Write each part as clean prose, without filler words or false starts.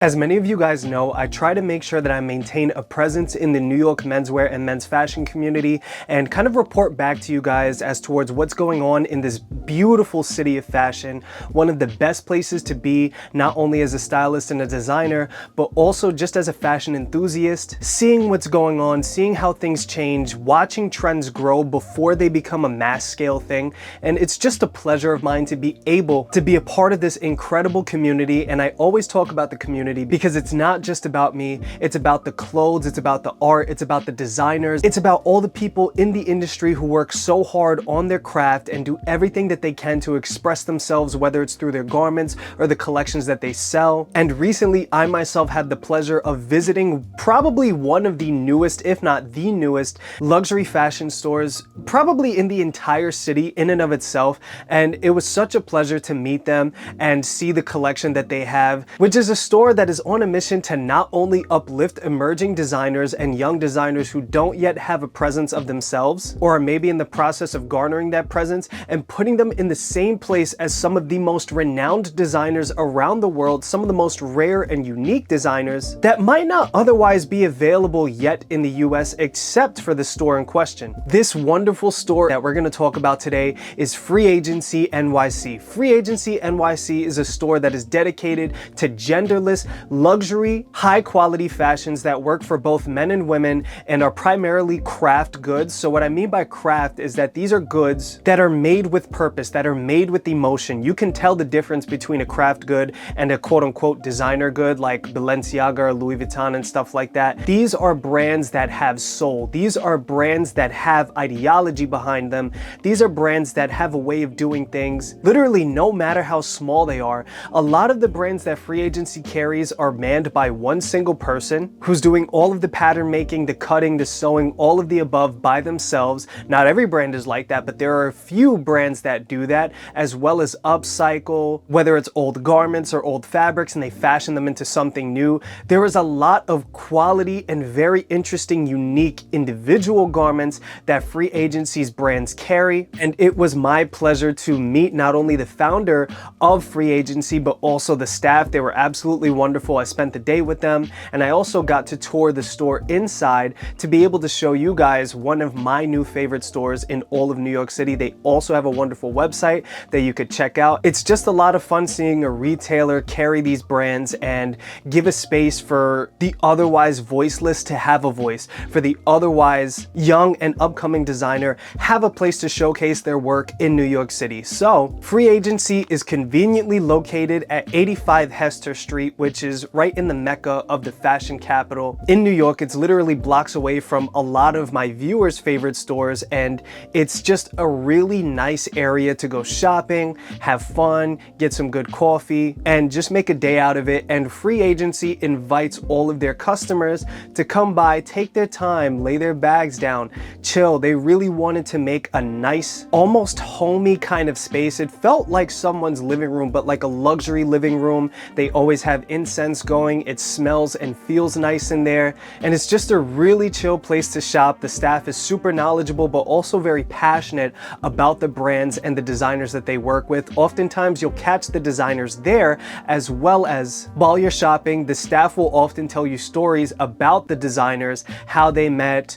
As many of you guys know, I try to make sure that I maintain a presence in the New York menswear and men's fashion community and kind of report back to you guys as towards what's going on in this beautiful city of fashion. One of the best places to be, not only as a stylist and a designer, but also just as a fashion enthusiast, seeing what's going on, seeing how things change, watching trends grow before they become a mass scale thing. And it's just a pleasure of mine to be able to be a part of this incredible community. And I always talk about the community because it's not just about me, it's about the clothes, it's about the art, it's about the designers, it's about all the people in the industry who work so hard on their craft and do everything that they can to express themselves, whether it's through their garments or the collections that they sell. And recently, I myself had the pleasure of visiting probably one of the newest, if not the newest, luxury fashion stores, probably in the entire city in and of itself. And it was such a pleasure to meet them and see the collection that they have, which is a store that is on a mission to not only uplift emerging designers and young designers who don't yet have a presence of themselves, or are maybe in the process of garnering that presence, and putting them in the same place as some of the most renowned designers around the world, some of the most rare and unique designers that might not otherwise be available yet in the US except for the store in question. This wonderful store that we're going to talk about today is Free Agency NYC. Free Agency NYC is a store that is dedicated to genderless, luxury, high quality fashions that work for both men and women and are primarily craft goods. So what I mean by craft is that these are goods that are made with purpose, that are made with emotion. You can tell the difference between a craft good and a quote unquote designer good like Balenciaga or Louis Vuitton and stuff like that. These are brands that have soul. These are brands that have ideology behind them. These are brands that have a way of doing things literally no matter how small they are. A lot of the brands that Free Agency carries are manned by one single person who's doing all of the pattern making, the cutting, the sewing, all of the above by themselves. Not every brand is like that, but there are a few brands that do that, as well as upcycle, whether it's old garments or old fabrics and they fashion them into something new. There is a lot of quality and very interesting, unique individual garments that Free Agency's brands carry. And it was my pleasure to meet not only the founder of Free Agency, but also the staff. They were absolutely wonderful. I spent the day with them, and I also got to tour the store inside to be able to show you guys one of my new favorite stores in all of New York City. They also have a wonderful website that you could check out. It's just a lot of fun seeing a retailer carry these brands and give a space for the otherwise voiceless to have a voice, for the otherwise young and upcoming designer have a place to showcase their work in New York City. So Free Agency is conveniently located at 85 Hester Street, which is right in the mecca of the fashion capital in New York. It's literally blocks away from a lot of my viewers' favorite stores, and it's just a really nice area to go shopping, have fun, get some good coffee, and just make a day out of it. And Free Agency invites all of their customers to come by, take their time, lay their bags down, chill. They really wanted to make a nice, almost homey kind of space. It felt like someone's living room, but like a luxury living room. They always have incense going. It smells and feels nice in there, and it's just a really chill place to shop. The staff is super knowledgeable, but also very passionate about the brands and the designers that they work with. Oftentimes you'll catch the designers there, as well as while you're shopping, the staff will often tell you stories about the designers, how they met,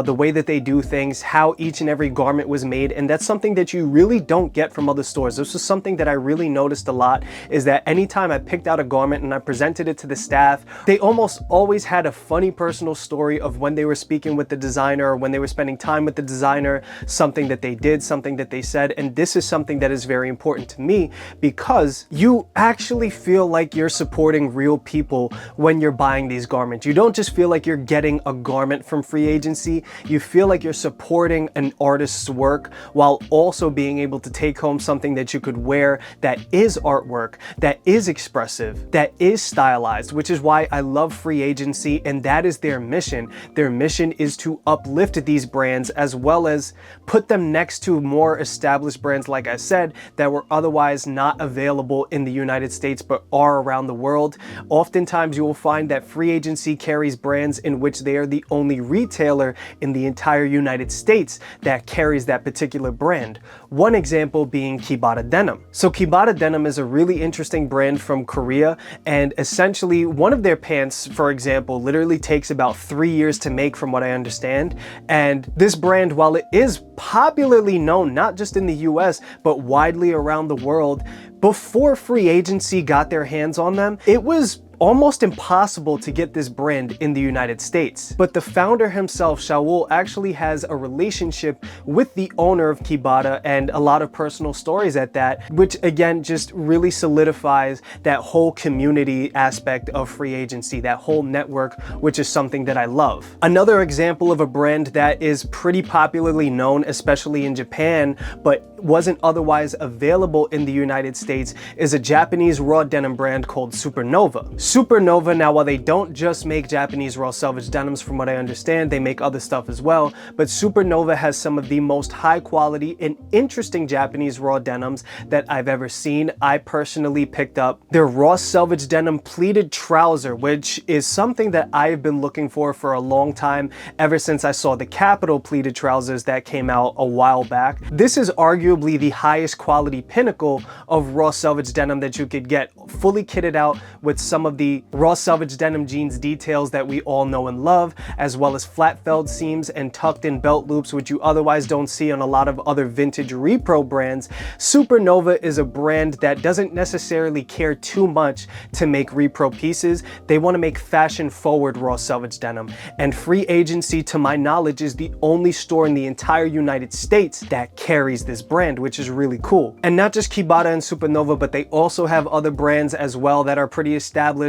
the way that they do things, how each and every garment was made. And that's something that you really don't get from other stores. This was something that I really noticed a lot, is that anytime I picked out a garment and I presented it to the staff, they almost always had a funny personal story of when they were speaking with the designer or when they were spending time with the designer, something that they did, something that they said. And this is something that is very important to me, because you actually feel like you're supporting real people when you're buying these garments. You don't just feel like you're getting a garment from Free Agency. You feel like you're supporting an artist's work while also being able to take home something that you could wear that is artwork, that is expressive, that is stylized, which is why I love Free Agency, and that is their mission. Their mission is to uplift these brands as well as put them next to more established brands, like I said, that were otherwise not available in the United States but are around the world. Oftentimes you will find that Free Agency carries brands in which they are the only retailer in the entire United States that carries that particular brand. One example being Kibata Denim. So Kibata Denim is a really interesting brand from Korea, and And essentially, one of their pants, for example, literally takes about 3 years to make from what I understand. And this brand, while it is popularly known, not just in the US, but widely around the world, before Free Agency got their hands on them, it was almost impossible to get this brand in the United States. But the founder himself, Shaul, actually has a relationship with the owner of Kibata and a lot of personal stories at that, which again just really solidifies that whole community aspect of Free Agency, that whole network, which is something that I love. Another example of a brand that is pretty popularly known, especially in Japan, but wasn't otherwise available in the United States, is a Japanese raw denim brand called Supernova. Supernova, now while they don't just make Japanese raw selvage denims, from what I understand, they make other stuff as well, but Supernova has some of the most high quality and interesting Japanese raw denims that I've ever seen. I personally picked up their raw selvage denim pleated trouser, which is something that I've been looking for a long time, ever since I saw the Capital pleated trousers that came out a while back. This is arguably the highest quality pinnacle of raw selvage denim that you could get, fully kitted out with some of the raw selvage denim jeans details that we all know and love, as well as flat felled seams and tucked in belt loops, which you otherwise don't see on a lot of other vintage repro brands. Supernova is a brand that doesn't necessarily care too much to make repro pieces. They want to make fashion forward raw selvage denim, and Free Agency, to my knowledge, is the only store in the entire United States that carries this brand, which is really cool. And not just Kibata and Supernova, but they also have other brands as well that are pretty established.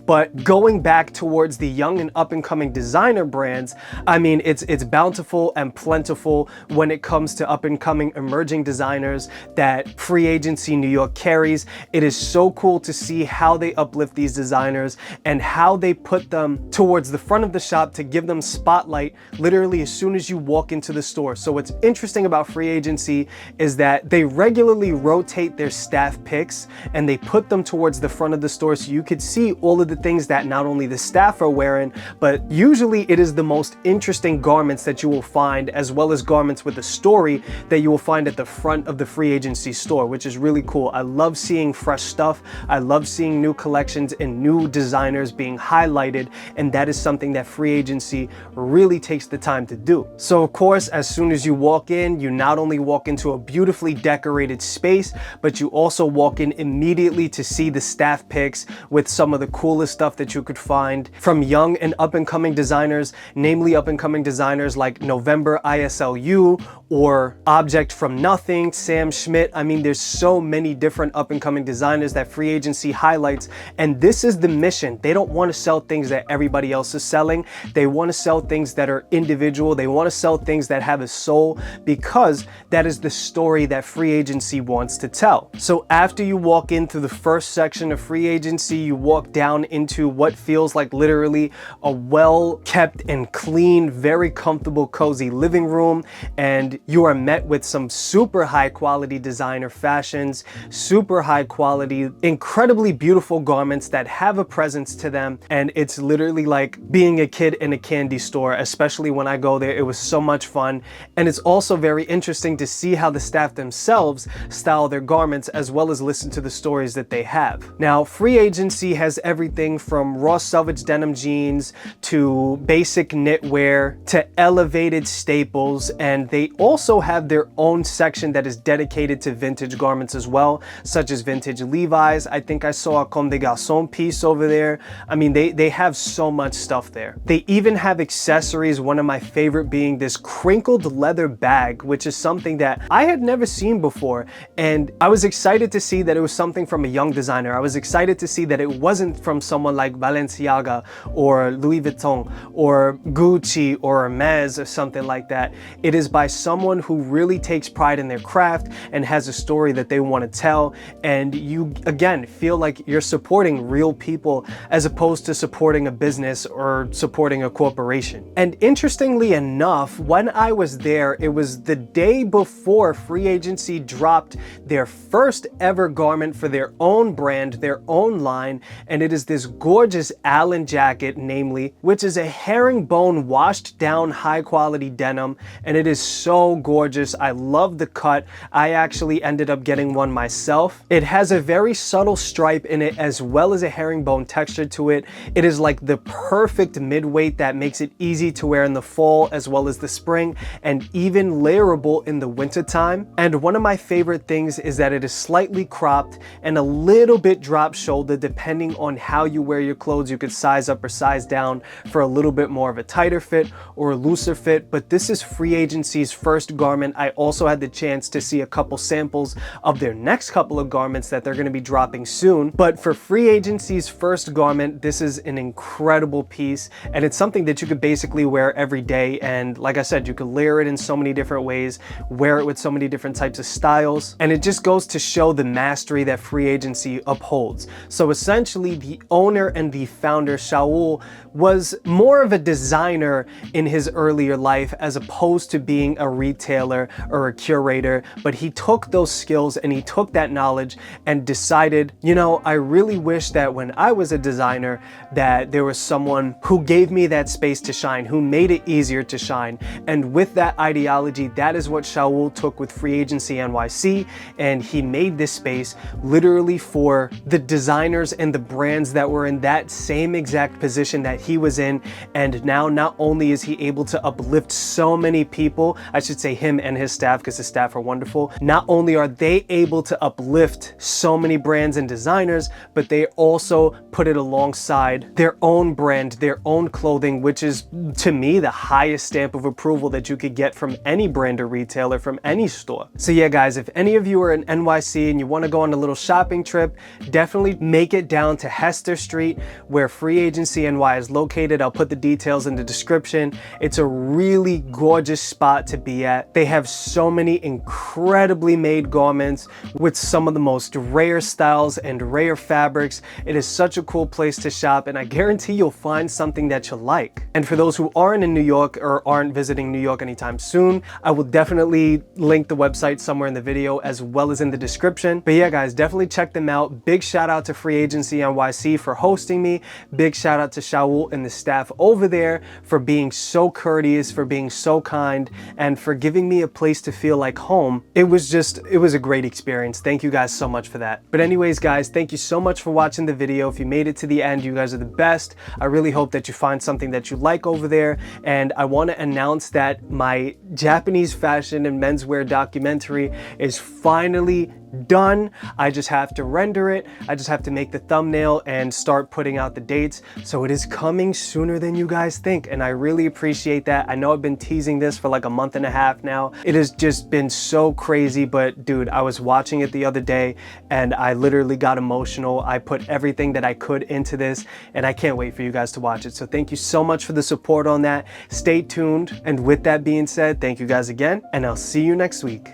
But going back towards the young and up and coming designer brands, I mean, it's bountiful and plentiful when it comes to up and coming emerging designers that Free Agency New York carries. It is so cool to see how they uplift these designers and how they put them towards the front of the shop to give them spotlight literally as soon as you walk into the store. So what's interesting about Free Agency is that they regularly rotate their staff picks and they put them towards the front of the store so you could see all of the things that not only the staff are wearing, but usually it is the most interesting garments that you will find, as well as garments with a story that you will find at the front of the Free Agency store, which is really cool. I love seeing fresh stuff. I love seeing new collections and new designers being highlighted, and that is something that Free Agency really takes the time to do. So of course, as soon as you walk in, you not only walk into a beautifully decorated space, but you also walk in immediately to see the staff picks with some of the coolest stuff that you could find from young and up and coming designers, namely up and coming designers like November ISLU or Object from Nothing, Sam Schmidt. I mean, there's so many different up and coming designers that Free Agency highlights, and this is the mission. They don't want to sell things that everybody else is selling. They want to sell things that are individual. They want to sell things that have a soul, because that is the story that Free Agency wants to tell. So after you walk in through the first section of Free Agency, you walk down into what feels like literally a well-kept and clean, very comfortable, cozy living room, and you are met with some super high quality designer fashions, super high quality, incredibly beautiful garments that have a presence to them, and it's literally like being a kid in a candy store. Especially when I go there, it was so much fun. And it's also very interesting to see how the staff themselves style their garments, as well as listen to the stories that they have. Now, Free Agency has everything from raw selvage denim jeans to basic knitwear to elevated staples, and they also have their own section that is dedicated to vintage garments as well, such as vintage Levi's. I think I saw a Comme des Garçons piece over there. I mean, they have so much stuff there. They even have accessories, one of my favorite being this crinkled leather bag, which is something that I had never seen before, and I was excited to see that it was something from a young designer. I was excited to see that it wasn't from someone like Balenciaga or Louis Vuitton or Gucci or Hermes or something like that. It is by someone who really takes pride in their craft and has a story that they want to tell, and you again feel like you're supporting real people as opposed to supporting a business or supporting a corporation. And interestingly enough, when I was there, it was the day before Free Agency dropped their first ever garment for their own brand, their own line, and it is this gorgeous Allen jacket, namely, which is a herringbone washed down high quality denim, and it is so gorgeous. I love the cut. I actually ended up getting one myself. It has a very subtle stripe in it as well as a herringbone texture to it. It is like the perfect mid-weight that makes it easy to wear in the fall as well as the spring, and even layerable in the winter time. And one of my favorite things is that it is slightly cropped and a little bit drop shoulder. Depending on how you wear your clothes, you could size up or size down for a little bit more of a tighter fit or a looser fit, but this is Free Agency's first garment. I also had the chance to see a couple samples of their next couple of garments that they're going to be dropping soon. But for Free Agency's first garment, this is an incredible piece, and it's something that you could basically wear every day. And like I said, you could layer it in so many different ways, wear it with so many different types of styles, and it just goes to show the mastery that Free Agency upholds. So essentially, the owner and the founder, Shaul, was more of a designer in his earlier life as opposed to being a retailer or a curator, but he took those skills and he took that knowledge and decided, you know, I really wish that when I was a designer that there was someone who gave me that space to shine, who made it easier to shine. And with that ideology, that is what Shaul took with Free Agency NYC, and he made this space literally for the designers and the brands that were in that same exact position that he was in. And now not only is he able to uplift so many people, I should say him and his staff, because his staff are wonderful, not only are they able to uplift so many brands and designers, but they also put it alongside their own brand, their own clothing, which is, to me, the highest stamp of approval that you could get from any brand or retailer, from any store. So yeah, guys, if any of you are in NYC and you want to go on a little shopping trip, definitely make it down to Hester Street, where Free Agency NY is located. I'll put the details in the description. It's a really gorgeous spot to be at. They have so many incredibly made garments with some of the most rare styles and rare fabrics. It is such a cool place to shop, and I guarantee you'll find something that you'll like. And for those who aren't in New York or aren't visiting New York anytime soon, I will definitely link the website somewhere in the video as well as in the description. But yeah, guys, definitely check them out. Big shout out to Free Agency NYC for hosting me. Big shout out to Shaul and the staff over there for being so courteous, for being so kind, and for giving me a place to feel like home. It was a great experience. Thank you guys so much for that. But anyways, guys, thank you so much for watching the video. If you made it to the end, you guys are the best. I really hope that you find something that you like over there. And I want to announce that my Japanese fashion and menswear documentary is finally done. I just have to render it. I just have to make the thumbnail and start putting out the dates. So it is coming sooner than you guys think, and I really appreciate that. I know I've been teasing this for like a month and a half now. It has just been so crazy, but dude, I was watching it the other day and I literally got emotional. I put everything that I could into this, and I can't wait for you guys to watch it. So thank you so much for the support on that. Stay tuned. And with that being said, thank you guys again, and I'll see you next week.